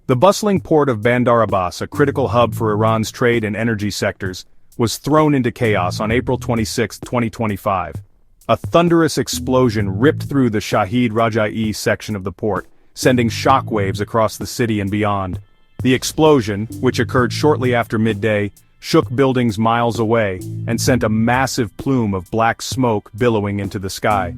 The bustling port of Bandar Abbas, a critical hub for Iran's trade and energy sectors, was thrown into chaos on April 26, 2025. A thunderous explosion ripped through the Shahid Rajaee section of the port, sending shockwaves across the city and beyond. The explosion, which occurred shortly after midday, shook buildings miles away and sent a massive plume of black smoke billowing into the sky.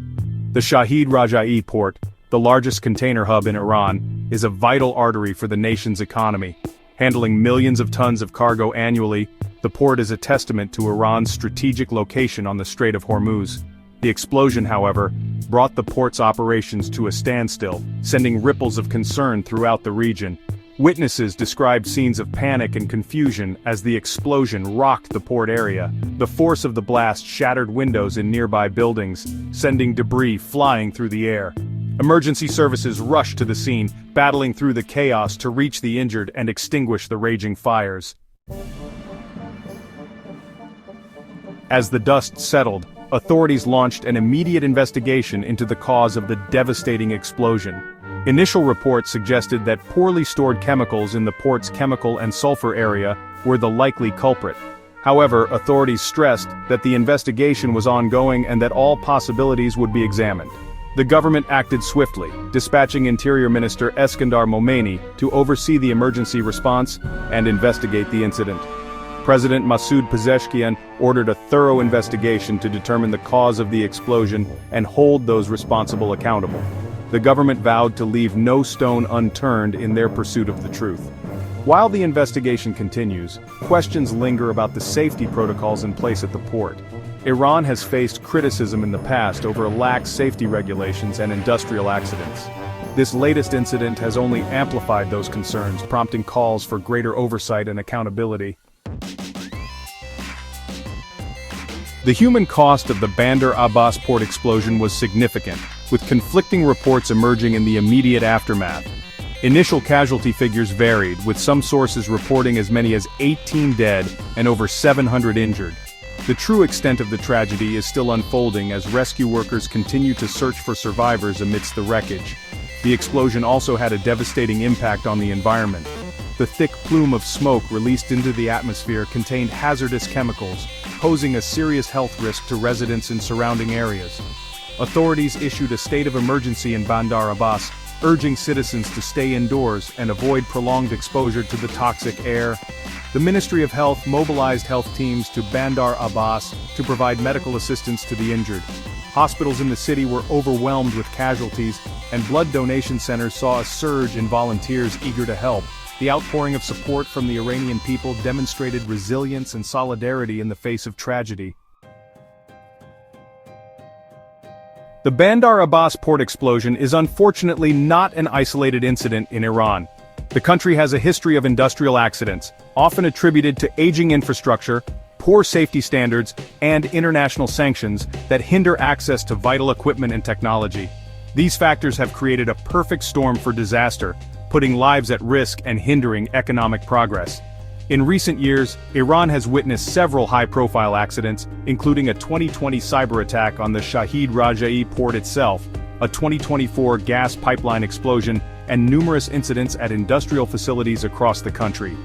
The Shahid Rajaee Port, the largest container hub in Iran, is a vital artery for the nation's economy. Handling millions of tons of cargo annually, the port is a testament to Iran's strategic location on the Strait of Hormuz. The explosion, however, brought the port's operations to a standstill, sending ripples of concern throughout the region. Witnesses described scenes of panic and confusion as the explosion rocked the port area. The force of the blast shattered windows in nearby buildings, sending debris flying through the air. Emergency services rushed to the scene, battling through the chaos to reach the injured and extinguish the raging fires. As the dust settled, authorities launched an immediate investigation into the cause of the devastating explosion. Initial reports suggested that poorly stored chemicals in the port's chemical and sulfur area were the likely culprit. However, authorities stressed that the investigation was ongoing and that all possibilities would be examined. The government acted swiftly, dispatching Interior Minister Eskandar Momeni to oversee the emergency response and investigate the incident. President Masoud Pezeshkian ordered a thorough investigation to determine the cause of the explosion and hold those responsible accountable. The government vowed to leave no stone unturned in their pursuit of the truth. While the investigation continues, questions linger about the safety protocols in place at the port. Iran has faced criticism in the past over lax safety regulations and industrial accidents. This latest incident has only amplified those concerns, prompting calls for greater oversight and accountability. The human cost of the Bandar Abbas port explosion was significant, with conflicting reports emerging in the immediate aftermath. Initial casualty figures varied, with some sources reporting as many as 18 dead and over 700 injured. The true extent of the tragedy is still unfolding as rescue workers continue to search for survivors amidst the wreckage. The explosion also had a devastating impact on the environment. The thick plume of smoke released into the atmosphere contained hazardous chemicals, posing a serious health risk to residents in surrounding areas. Authorities issued a state of emergency in Bandar Abbas, urging citizens to stay indoors and avoid prolonged exposure to the toxic air. The Ministry of Health mobilized health teams to Bandar Abbas to provide medical assistance to the injured. Hospitals in the city were overwhelmed with casualties, and blood donation centers saw a surge in volunteers eager to help. The outpouring of support from the Iranian people demonstrated resilience and solidarity in the face of tragedy. The Bandar Abbas port explosion is unfortunately not an isolated incident in Iran. The country has a history of industrial accidents, often attributed to aging infrastructure, poor safety standards, and international sanctions that hinder access to vital equipment and technology. These factors have created a perfect storm for disaster, putting lives at risk and hindering economic progress. In recent years, Iran has witnessed several high-profile accidents, including a 2020 cyber attack on the Shahid Rajaee Port itself, a 2024 gas pipeline explosion, and numerous incidents at industrial facilities across the country.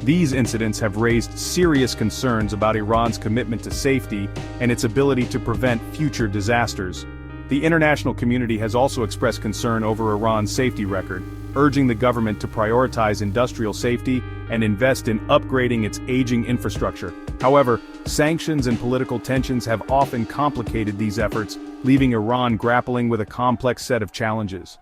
These incidents have raised serious concerns about Iran's commitment to safety and its ability to prevent future disasters. The international community has also expressed concern over Iran's safety record, urging the government to prioritize industrial safety and invest in upgrading its aging infrastructure. However, sanctions and political tensions have often complicated these efforts, leaving Iran grappling with a complex set of challenges.